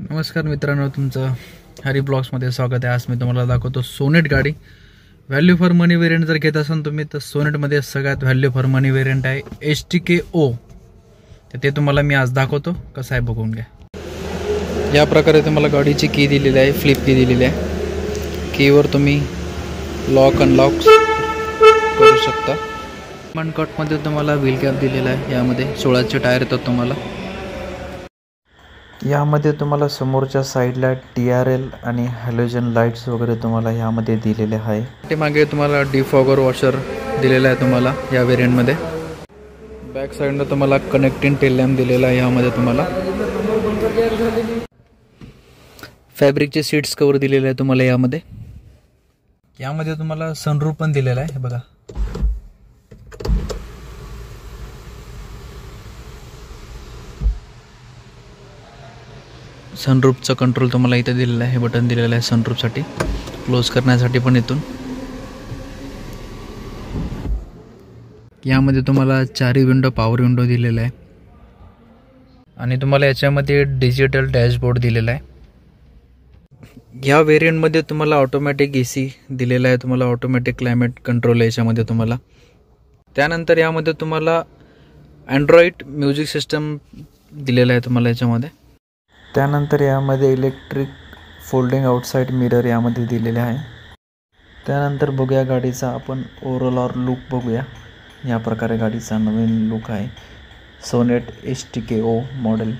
नमस्कार मित्रांनो, तुमचं हरी ब्लॉग्समध्ये स्वागत आहे। आज मी तुम्हाला दाखवतो सोनेट गाडी। व्हॅल्यू फॉर मनी वेरियंट जर घेत असाल तुम्ही तर सोनेटमध्ये सगळ्यात व्हॅल्यू फॉर मनी वेरियंट आहे HTK-O। तर ते तुम्हाला मी आज दाखवतो कसं आहे, बघून घ्या। या प्रकारे तुम्हाला गाडीची की दिलेली आहे, फ्लिप की दिलेली आहे। कीवर तुम्ही लॉक अनलॉक करू शकता। मन कटमध्ये तुम्हाला व्हील कॅप दिलेला आहे। यामध्ये 16चे टायर येतात तुम्हाला। यामध्ये तुम्हाला समोरच्या साईडला TRL आणि हॅलोजन लाईट्स वगैरे तुम्हाला यामध्ये दिलेले आहे। पाठीमागे तुम्हाला डिफॉगर वॉशर दिलेला आहे तुम्हाला या वेरियंटमध्ये। बॅक साईडला तुम्हाला कनेक्टिंग टेल लॅम्प दिलेला आहे। यामध्ये तुम्हाला फॅब्रिकचे सीट्स कवर दिलेले आहे तुम्हाला। यामध्ये तुम्हाला सनरूफ पण दिलेला आहे, बघा। सनरूफचा कंट्रोल तुम्हाला इथे दिलेला आहे, बटन दिलेलं आहे सनरूफसाठी, क्लोज करण्यासाठी पण इथून। यामध्ये तुम्हाला 4 विंडो पॉवर विंडो दिलेला आहे आणि तुम्हाला याच्यामध्ये डिजिटल डॅशबोर्ड दिलेला आहे। या वेरियंटमध्ये तुम्हाला ऑटोमॅटिक AC दिलेला आहे, तुम्हाला ऑटोमॅटिक क्लायमेट कंट्रोल आहे याच्यामध्ये तुम्हाला। त्यानंतर यामध्ये तुम्हाला अँड्रॉइड म्युझिक सिस्टम दिलेला आहे तुम्हाला याच्यामध्ये। त्यानंतर यामध्ये इलेक्ट्रिक फोल्डिंग आउटसाइड मिरर यामध्ये दिलेले आहे। त्यानंतर बघूया गाडीचा आपण ओव्हरऑल लुक बघूया। या प्रकारे गाडीचा नवीन लुक आहे सोनेट HTK-O मॉडेल।